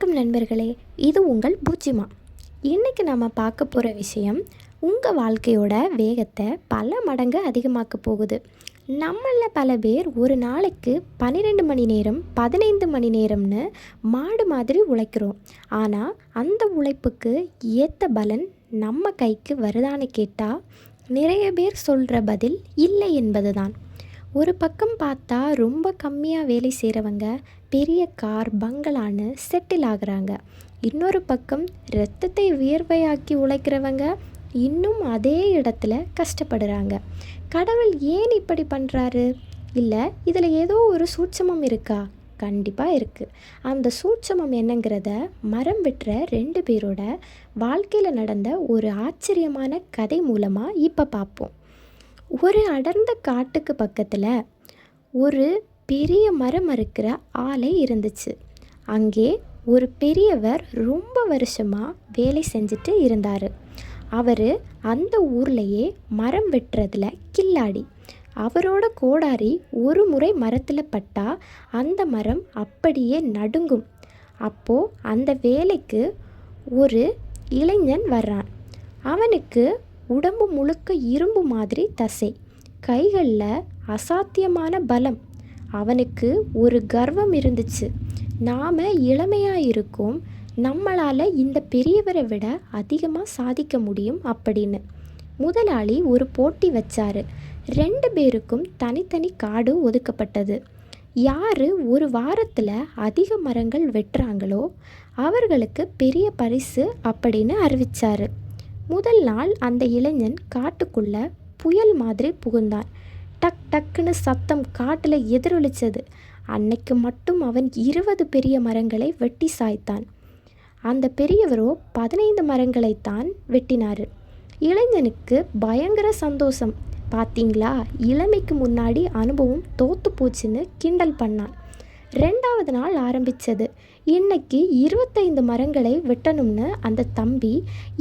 வணக்கம் நண்பர்களே, இது உங்கள் பூச்சிமா. இன்றைக்கி நம்ம பார்க்க போகிற விஷயம் உங்கள் வாழ்க்கையோட வேகத்தை பல மடங்கு அதிகமாக்க போகுது. நம்மளில் பல பேர் ஒரு நாளைக்கு 12 மணி நேரம் 15 மணி நேரம்னு மாடு மாதிரி உழைக்கிறோம். ஆனால் அந்த உழைப்புக்கு ஏற்ற பலன் நம்ம கைக்கு வருதான்னு கேட்டால் நிறைய பேர் சொல்கிற பதில் இல்லை என்பது தான். ஒரு பக்கம் பார்த்தா ரொம்ப கம்மியாக வேலை செய்கிறவங்க பெரிய கார் பங்களான்னு செட்டில் ஆகுறாங்க. இன்னொரு பக்கம் இரத்தத்தை வியர்வையாக்கி உழைக்கிறவங்க இன்னும் அதே இடத்துல கஷ்டப்படுறாங்க. கடவுள் ஏன் இப்படி பண்ணுறாரு? இல்லை இதில் ஏதோ ஒரு சூட்சமம் இருக்கா? கண்டிப்பாக இருக்குது. அந்த சூட்சமம் என்னங்கிறத மரம் வெட்டுற 2 பேரோட வாழ்க்கையில் நடந்த ஒரு ஆச்சரியமான கதை மூலமாக இப்போ பார்ப்போம். ஒரு அடர்ந்த காட்டுக்கு பக்கத்தில் ஒரு பெரிய மரம் அறுக்கிற ஆலை இருந்துச்சு. அங்கே ஒரு பெரியவர் ரொம்ப வருஷமாக வேலை செஞ்சுட்டு இருந்தார். அவர் அந்த ஊர்லேயே மரம் வெட்டுறதுல கில்லாடி. அவரோட கோடாரி ஒரு முறை மரத்தில் பட்டால் அந்த மரம் அப்படியே நடுங்கும். அப்போது அந்த வேலைக்கு ஒரு இளைஞன் வர்றான். அவனுக்கு உடம்பு முழுக்க இரும்பு மாதிரி தசை, கைகளில் அசாத்தியமான பலம். அவனுக்கு ஒரு கர்வம் இருந்துச்சு. நாம் இளமையாக இருக்கோம், நம்மளால் இந்த பெரியவரை விட அதிகமாக சாதிக்க முடியும் அப்படின்னு. முதலாளி ஒரு போட்டி வச்சார். 2 பேருக்கும் தனித்தனி காடு ஒதுக்கப்பட்டது. யார் ஒரு வாரத்தில் அதிக மரங்கள் வெட்டுறாங்களோ அவர்களுக்கு பெரிய பரிசு அப்படின்னு அறிவித்தார். முதல் நாள் அந்த இளைஞன் காட்டுக்குள்ள புயல் மாதிரி புகுந்தான். டக் டக்குன்னு சத்தம் காட்டில் எதிரொலிச்சது. அன்னைக்கு மட்டும் அவன் 20 பெரிய மரங்களை வெட்டி சாய்த்தான். அந்த பெரியவரோ 15 மரங்களைத்தான் வெட்டினார். இளைஞனுக்கு பயங்கர சந்தோஷம். பார்த்தீங்களா, இளமைக்கு முன்னாடி அனுபவம் தோத்து போச்சுன்னு கிண்டல் பண்ணான். 2வது நாள் ஆரம்பித்தது. இன்னைக்கு 25 மரங்களை வெட்டணும்னு அந்த தம்பி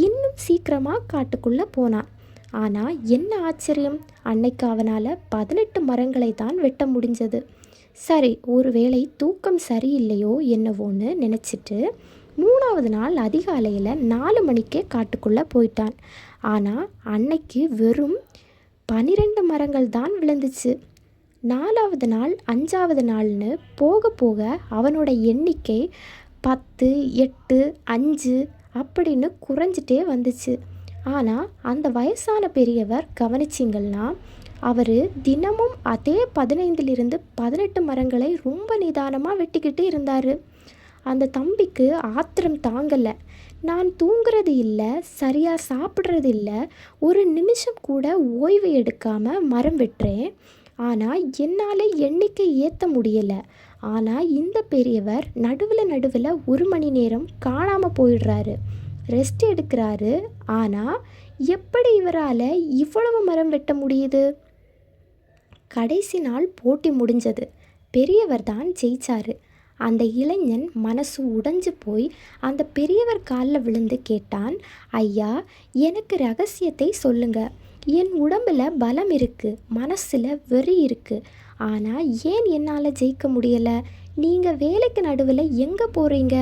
இன்னும் சீக்கிரமாக காட்டுக்குள்ளே போனான். ஆனால் என்ன ஆச்சரியம், அன்னைக்கு அவனால் 18 மரங்களை தான் வெட்ட முடிஞ்சது. சரி, ஒருவேளை தூக்கம் சரியில்லையோ என்னவோன்னு நினச்சிட்டு 3வது நாள் அதிகாலையில் 4 மணிக்கே காட்டுக்குள்ளே போயிட்டான். ஆனால் அன்னைக்கு வெறும் 12 மரங்கள் தான் விழுந்துச்சு. 4வது நாள் 5வது நாள்னு போக போக அவனோட எண்ணிக்கை 10, 8, 5 அப்படின்னு குறைஞ்சிட்டே வந்துச்சு. ஆனால் அந்த வயசான பெரியவர் கவனிச்சிங்கன்னா அவர் தினமும் அதே 15லிருந்து 18 மரங்களை ரொம்ப நிதானமாக வெட்டிக்கிட்டு இருந்தார். அந்த தம்பிக்கு ஆத்திரம் தாங்கலை. நான் தூங்குறது இல்லை, சரியாக சாப்பிட்றது இல்லை, ஒரு நிமிஷம் கூட ஓய்வு எடுக்காமல் மரம் வெட்டுறேன். ஆனால் என்னால் எண்ணிக்கை ஏற்ற முடியலை. ஆனால் இந்த பெரியவர் நடுவில் 1 மணி நேரம் காணாமல் போயிடுறாரு, ரெஸ்ட் எடுக்கிறாரு. ஆனால் எப்படி இவரால் இவ்வளவு மரம் வெட்ட முடியுது? கடைசி நாள் போட்டி முடிஞ்சது. பெரியவர் தான் ஜெயிச்சார். அந்த இளைஞன் மனசு உடைஞ்சு போய் அந்த பெரியவர் காலில் விழுந்து கேட்டான், ஐயா, எனக்கு ரகசியத்தை சொல்லுங்க. என் உடம்பில் பலம் இருக்குது, மனசில் வெறி இருக்குது. ஆனால் ஏன் என்னால் ஜெயிக்க முடியலை? நீங்கள் வேலைக்கு நடுவில் எங்கே போகிறீங்க?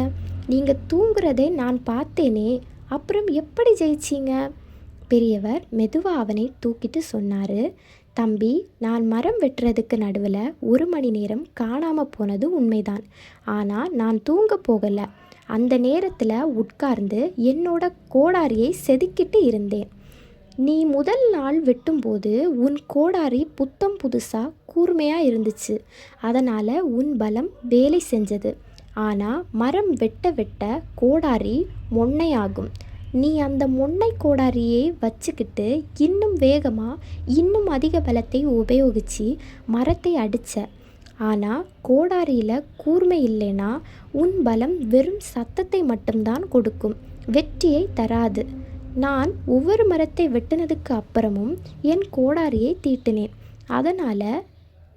நீங்கள் தூங்குறதை நான் பார்த்தேனே, அப்புறம் எப்படி ஜெயிச்சிங்க? பெரியவர் மெதுவாக அவனை தூக்கிட்டு சொன்னார், தம்பி, நான் மரம் வெட்டுறதுக்கு நடுவில் 1 மணி நேரம் காணாமல் போனது உண்மைதான். ஆனால் நான் தூங்க போகலை. அந்த நேரத்தில் உட்கார்ந்து என்னோட கோடாரியை செதுக்கிட்டு இருந்தேன். நீ முதல் நாள் வெட்டும்போது உன் கோடாரி புத்தம் புதுசாக கூர்மையாக இருந்துச்சு. அதனால் உன் பலம் வேலை செஞ்சது. ஆனால் மரம் வெட்ட வெட்ட கோடாரி மொன்னையாகும். நீ அந்த மொன்னை கோடாரியை வச்சுக்கிட்டு இன்னும் வேகமாக இன்னும் அதிக பலத்தை உபயோகித்து மரத்தை அடித்த. ஆனால் கோடாரியில் கூர்மை இல்லைன்னா உன் பலம் வெறும் சத்தத்தை மட்டும்தான் கொடுக்கும், வெற்றியை தராது. நான் ஒவ்வொரு மரத்தை வெட்டினதுக்கு அப்புறமும் என் கோடாரியை தீட்டினேன். அதனால்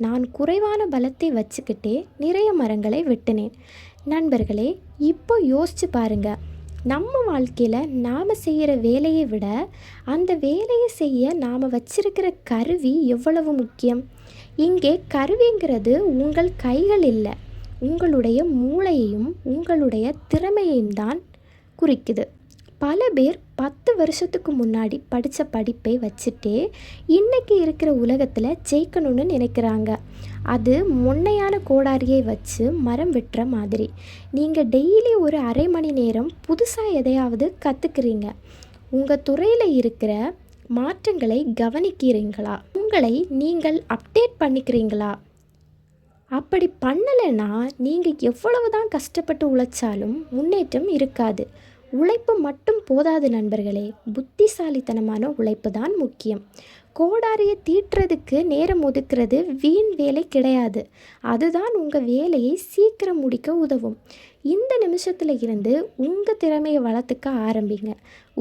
நான் குறைவான பலத்தை வச்சுக்கிட்டே நிறைய மரங்களை வெட்டினேன். நண்பர்களே, இப்போ யோசிச்சு பாருங்கள், நம்ம வாழ்க்கையில் நாம் செய்கிற வேலையை விட அந்த வேலையை செய்ய நாம் வச்சிருக்கிற கருவி எவ்வளவு முக்கியம். இங்கே கருவிங்கிறது உங்கள் கைகள் இல்லை, உங்களுடைய மூளையையும் உங்களுடைய திறமையையும் தான் குறிக்குது. பல பேர் 10 வருஷத்துக்கு முன்னாடி படித்த படிப்பை வச்சுட்டே இன்றைக்கி இருக்கிற உலகத்தில் ஜெயிக்கணும்னு நினைக்கிறாங்க. அது மொன்னையான கோடாரியை வச்சு மரம் வெட்டுற மாதிரி. நீங்கள் டெய்லி ஒரு அரை மணி நேரம் புதுசாக எதையாவது கற்றுக்குறீங்க. உங்கள் துறையில் இருக்கிற மாற்றங்களை கவனிக்கிறீங்களா? உங்களை நீங்கள் அப்டேட் பண்ணிக்கிறீங்களா? அப்படி பண்ணலைன்னா நீங்கள் எவ்வளவு தான் கஷ்டப்பட்டு உழைச்சாலும் முன்னேற்றம் இருக்காது. உழைப்பு மட்டும் போதாது நண்பர்களே, புத்திசாலித்தனமான உழைப்பு தான் முக்கியம். கோடாரியை தீட்டுறதுக்கு நேரம் ஒதுக்குறது வீண் வேலை கிடையாது. அதுதான் உங்கள் வேலையை சீக்கிரம் முடிக்க உதவும். இந்த நிமிஷத்தில் இருந்து உங்கள் திறமையை வளர்த்துக்க ஆரம்பிங்க.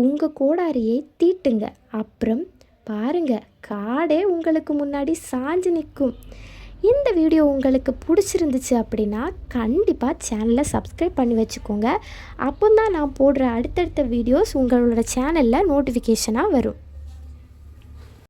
உங்கள் கோடாரியை தீட்டுங்க. அப்புறம் பாருங்க, காடே உங்களுக்கு முன்னாடி சாஞ்சு நிற்கும். இந்த வீடியோ உங்களுக்கு பிடிச்சிருந்துச்சு அப்படின்னா கண்டிப்பாக சேனலை சப்ஸ்கிரைப் பண்ணி வச்சுக்கோங்க. அப்போ தான் நான் போடுற அடுத்தடுத்த வீடியோஸ் உங்களோட சேனலில் நோட்டிஃபிகேஷனாக வரும்.